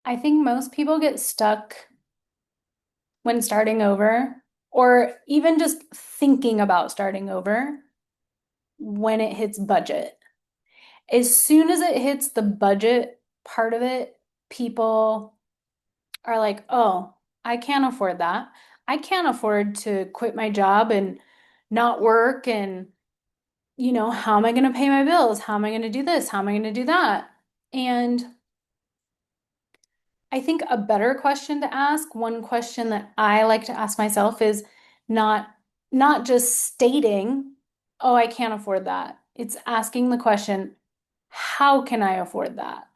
I think most people get stuck when starting over, or even just thinking about starting over when it hits budget. As soon as it hits the budget part of it, people are like, oh, I can't afford that. I can't afford to quit my job and not work. And, how am I going to pay my bills? How am I going to do this? How am I going to do that? And I think a better question to ask, one question that I like to ask myself is not not just stating, "Oh, I can't afford that." It's asking the question, "How can I afford that?"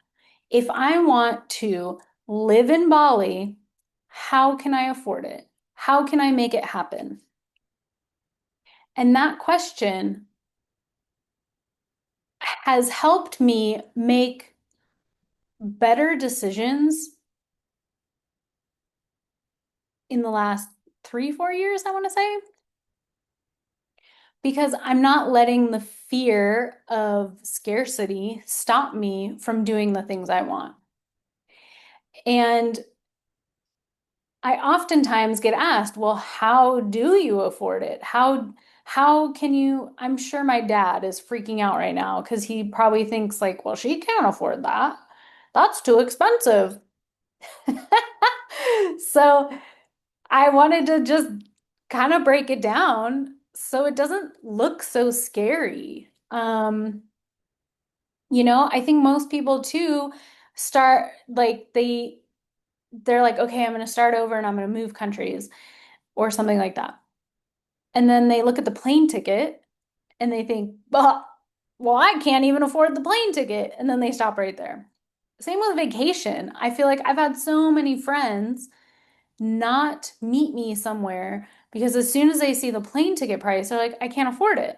If I want to live in Bali, how can I afford it? How can I make it happen? And that question has helped me make better decisions in the last 3, 4 years, I want to say. Because I'm not letting the fear of scarcity stop me from doing the things I want. And I oftentimes get asked, well, how do you afford it? How can you? I'm sure my dad is freaking out right now because he probably thinks like, well, she can't afford that. That's too expensive. So I wanted to just kind of break it down so it doesn't look so scary. I think most people too start like they're like, okay, I'm going to start over and I'm going to move countries or something like that. And then they look at the plane ticket and they think, well, I can't even afford the plane ticket. And then they stop right there. Same with vacation. I feel like I've had so many friends not meet me somewhere because as soon as they see the plane ticket price, they're like, I can't afford it.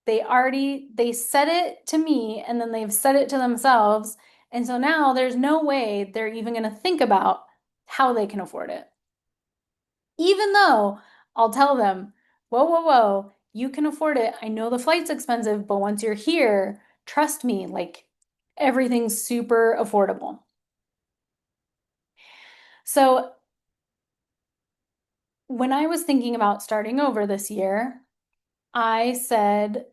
They said it to me and then they've said it to themselves. And so now there's no way they're even going to think about how they can afford it. Even though I'll tell them, whoa, whoa, whoa, you can afford it. I know the flight's expensive, but once you're here, trust me, like everything's super affordable. So when I was thinking about starting over this year, I said,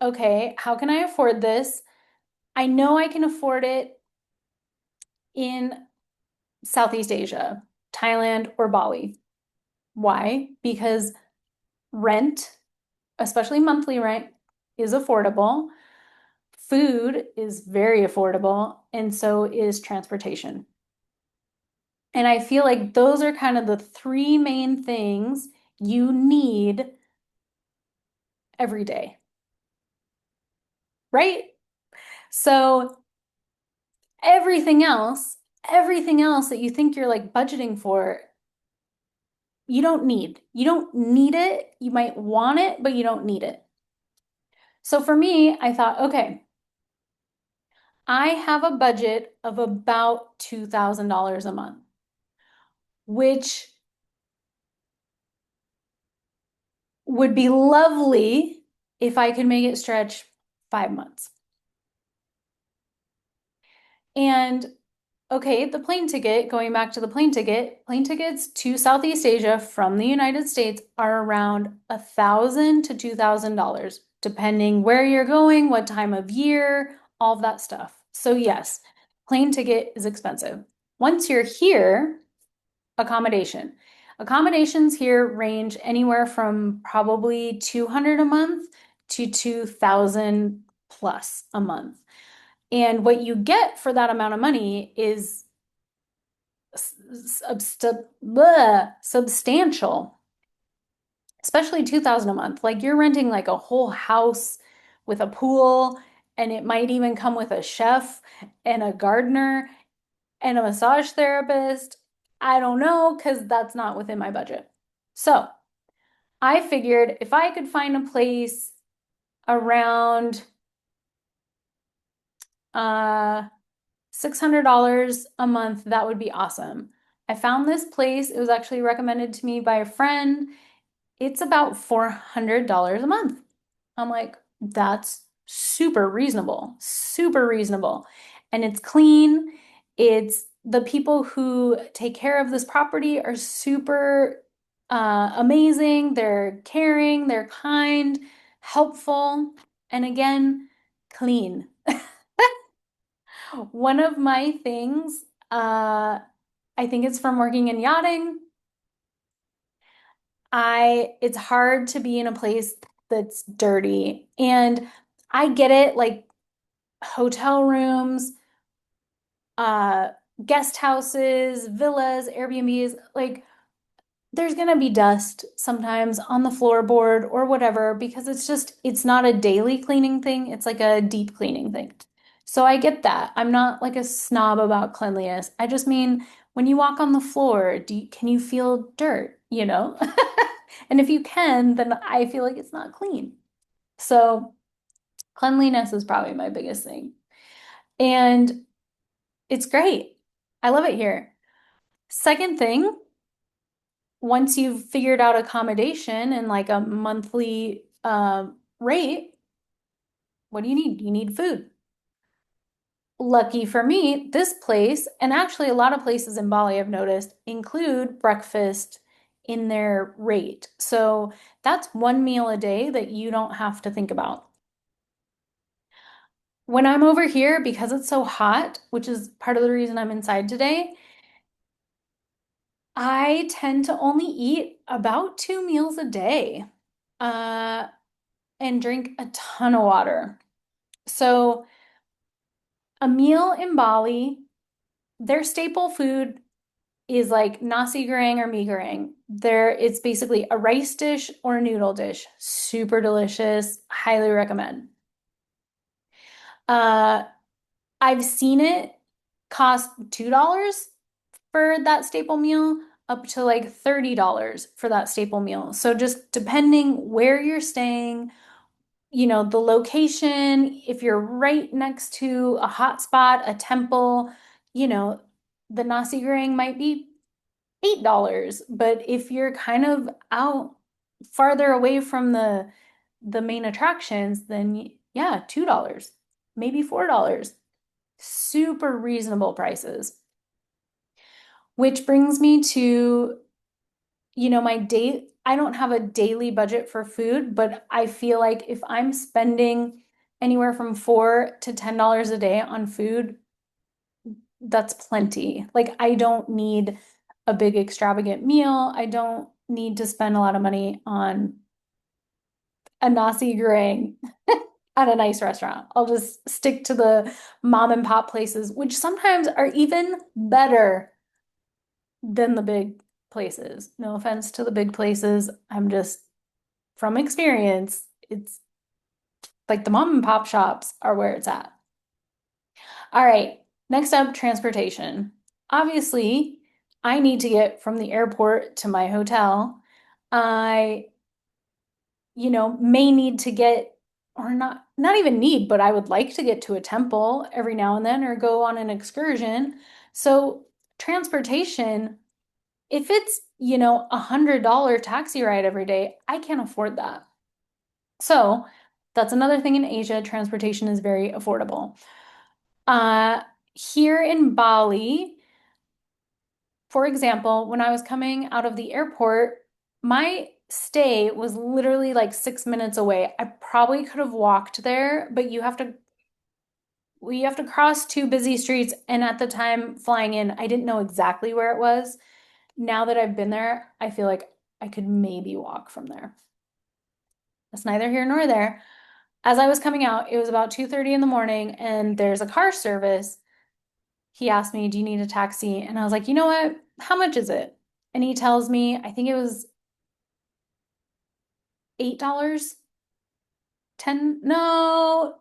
okay, how can I afford this? I know I can afford it in Southeast Asia, Thailand or Bali. Why? Because rent, especially monthly rent, is affordable. Food is very affordable, and so is transportation. And I feel like those are kind of the three main things you need every day, right? So everything else that you think you're like budgeting for, you don't need. You don't need it. You might want it, but you don't need it. So for me, I thought, okay, I have a budget of about $2,000 a month, which would be lovely if I could make it stretch 5 months. And okay, the plane ticket, going back to the plane tickets to Southeast Asia from the United States are around $1,000 to $2,000, depending where you're going, what time of year, all of that stuff. So yes, plane ticket is expensive. Once you're here, accommodation. Accommodations here range anywhere from probably 200 a month to 2,000 plus a month. And what you get for that amount of money is substantial, especially 2,000 a month. Like you're renting like a whole house with a pool, and it might even come with a chef and a gardener and a massage therapist. I don't know because that's not within my budget. So I figured if I could find a place around uh $600 a month, that would be awesome. I found this place. It was actually recommended to me by a friend. It's about $400 a month. I'm like, that's super reasonable, super reasonable. And it's clean. It's the people who take care of this property are super amazing. They're caring, they're kind, helpful, and again, clean. One of my things, I think it's from working in yachting. It's hard to be in a place that's dirty. And I get it, like hotel rooms, uh, guest houses, villas, Airbnbs, like there's gonna be dust sometimes on the floorboard or whatever because it's not a daily cleaning thing, it's like a deep cleaning thing. So I get that. I'm not like a snob about cleanliness. I just mean when you walk on the floor, can you feel dirt, you know? And if you can, then I feel like it's not clean. So cleanliness is probably my biggest thing. And it's great. I love it here. Second thing, once you've figured out accommodation and like a monthly rate, what do you need? You need food. Lucky for me, this place, and actually a lot of places in Bali I've noticed, include breakfast in their rate. So that's one meal a day that you don't have to think about. When I'm over here, because it's so hot, which is part of the reason I'm inside today, I tend to only eat about 2 meals a day. Uh, and drink a ton of water. So, a meal in Bali, their staple food is like nasi goreng or mee goreng. It's basically a rice dish or a noodle dish. Super delicious. Highly recommend. Uh, I've seen it cost $2 for that staple meal, up to like $30 for that staple meal. So just depending where you're staying, the location, if you're right next to a hot spot, a temple, you know, the nasi goreng might be $8. But if you're kind of out farther away from the main attractions, then yeah, $2, maybe $4. Super reasonable prices. Which brings me to my date, I don't have a daily budget for food, but I feel like if I'm spending anywhere from $4 to $10 a day on food, that's plenty. Like, I don't need a big extravagant meal. I don't need to spend a lot of money on a nasi goreng at a nice restaurant. I'll just stick to the mom and pop places, which sometimes are even better than the big places. No offense to the big places. I'm just from experience, it's like the mom and pop shops are where it's at. All right, next up, transportation. Obviously, I need to get from the airport to my hotel. I, may need to get, or not even need, but I would like to get to a temple every now and then or go on an excursion. So, transportation, if it's, $100 taxi ride every day, I can't afford that. So that's another thing in Asia. Transportation is very affordable. Uh, Here in Bali, for example, when I was coming out of the airport, my stay was literally like 6 minutes away. I probably could have walked there, but you have to cross two busy streets. And at the time flying in, I didn't know exactly where it was. Now that I've been there, I feel like I could maybe walk from there. That's neither here nor there. As I was coming out, it was about 2:30 in the morning and there's a car service. He asked me, "Do you need a taxi?" And I was like, "You know what? How much is it?" And he tells me, I think it was $8, 10, no,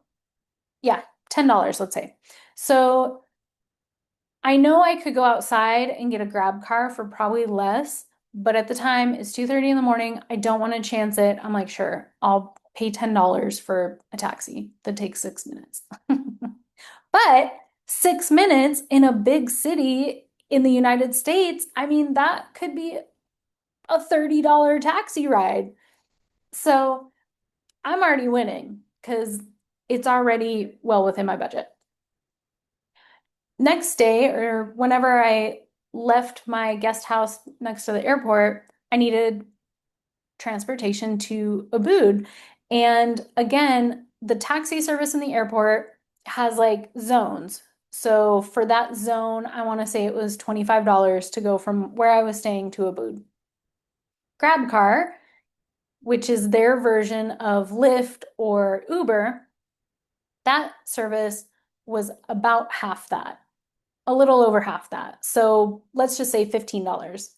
yeah, $10, let's say. So I know I could go outside and get a grab car for probably less, but at the time it's 2:30 in the morning. I don't want to chance it. I'm like, sure, I'll pay $10 for a taxi that takes 6 minutes. But 6 minutes in a big city in the United States, I mean, that could be a $30 taxi ride. So I'm already winning because it's already well within my budget. next day, or whenever I left my guest house next to the airport, I needed transportation to Ubud. And again, the taxi service in the airport has like zones. So for that zone, I want to say it was $25 to go from where I was staying to Ubud. Grab car, which is their version of Lyft or Uber, that service was about half that, a little over half that. So let's just say $15.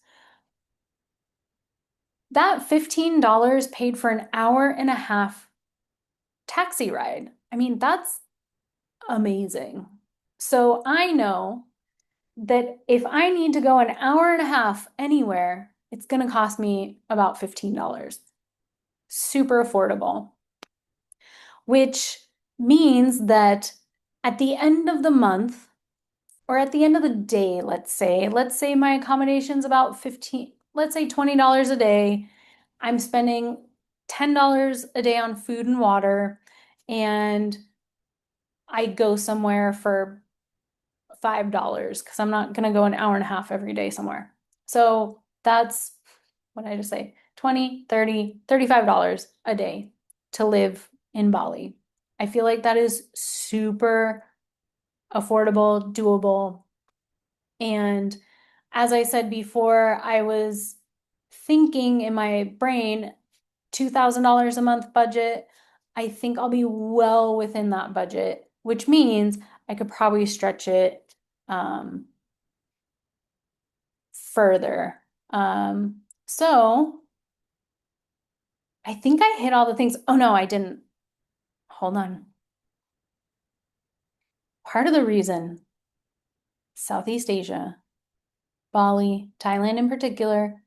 That $15 paid for an hour and a half taxi ride. I mean, that's amazing. So I know that if I need to go an hour and a half anywhere, it's going to cost me about $15. Super affordable, which means that at the end of the month or at the end of the day, let's say my accommodation's about 15, let's say $20 a day. I'm spending $10 a day on food and water, and I go somewhere for $5 because I'm not going to go an hour and a half every day somewhere. So that's what did I just say? 20, 30, $35 a day to live in Bali. I feel like that is super affordable, doable. And as I said before, I was thinking in my brain, $2,000 a month budget. I think I'll be well within that budget, which means I could probably stretch it further. So I think I hit all the things. Oh no, I didn't. Hold on. Part of the reason Southeast Asia, Bali, Thailand in particular,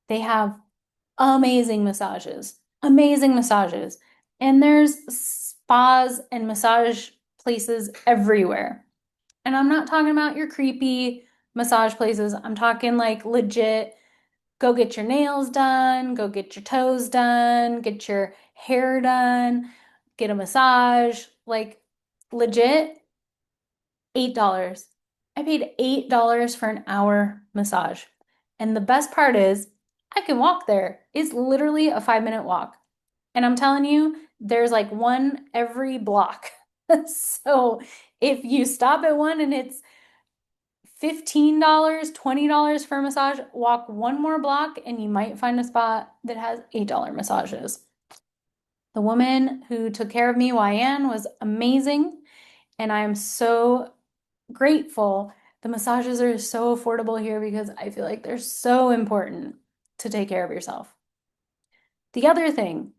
they have amazing massages, amazing massages. And there's spas and massage places everywhere. And I'm not talking about your creepy massage places. I'm talking like legit, go get your nails done, go get your toes done, get your hair done, get a massage, like legit $8. I paid $8 for an hour massage. And the best part is I can walk there. It's literally a 5-minute walk. And I'm telling you, there's like one every block. So if you stop at one and it's $15, $20 for a massage, walk one more block and you might find a spot that has $8 massages. The woman who took care of me, YN, was amazing. And I am so grateful. The massages are so affordable here because I feel like they're so important to take care of yourself. The other thing,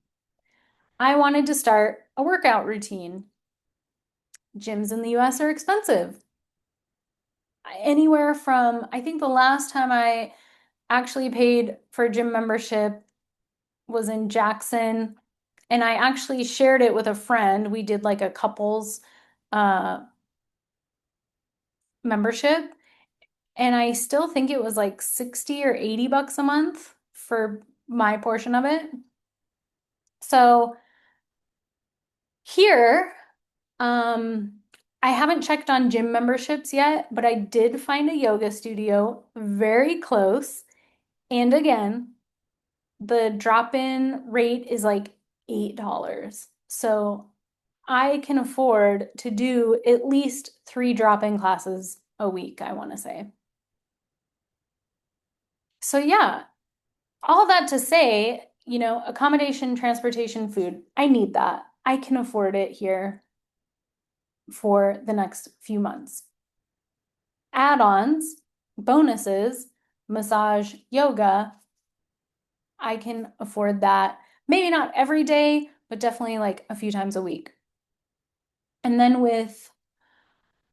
I wanted to start a workout routine. Gyms in the US are expensive. Anywhere from, I think the last time I actually paid for a gym membership was in Jackson, and I actually shared it with a friend. We did like a couples uh, membership, and I still think it was like 60 or $80 a month for my portion of it. So here, I haven't checked on gym memberships yet, but I did find a yoga studio very close. And again, the drop-in rate is like $8. So I can afford to do at least 3 drop-in classes a week, I want to say. So yeah, all that to say, accommodation, transportation, food, I need that. I can afford it here for the next few months. Add-ons, bonuses, massage, yoga, I can afford that. Maybe not every day, but definitely like a few times a week. And then with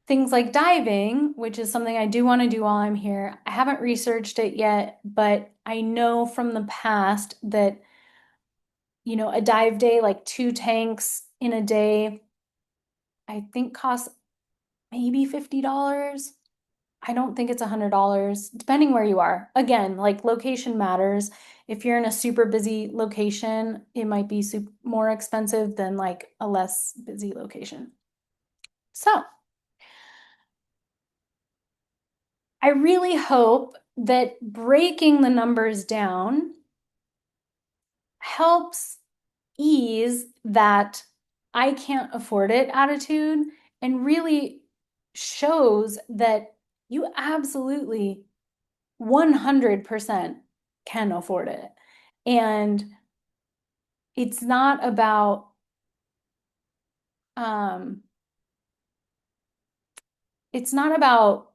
things like diving, which is something I do want to do while I'm here, I haven't researched it yet, but I know from the past that, a dive day, like 2 tanks in a day, I think costs maybe $50. I don't think it's $100, depending where you are. Again, like location matters. If you're in a super busy location, it might be more expensive than like a less busy location. So I really hope that breaking the numbers down helps ease that I can't afford it attitude and really shows that you absolutely 100% can afford it. And it's not about um it's not about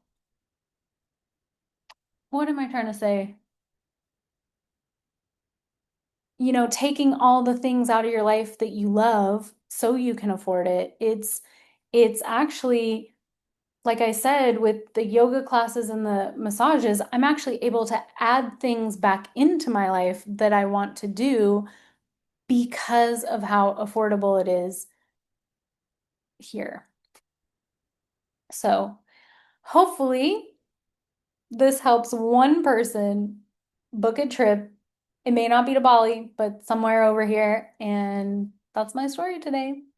what am I trying to say? Taking all the things out of your life that you love so you can afford it. It's actually, like I said, with the yoga classes and the massages, I'm actually able to add things back into my life that I want to do because of how affordable it is here. So, hopefully, this helps one person book a trip. It may not be to Bali, but somewhere over here. And that's my story today.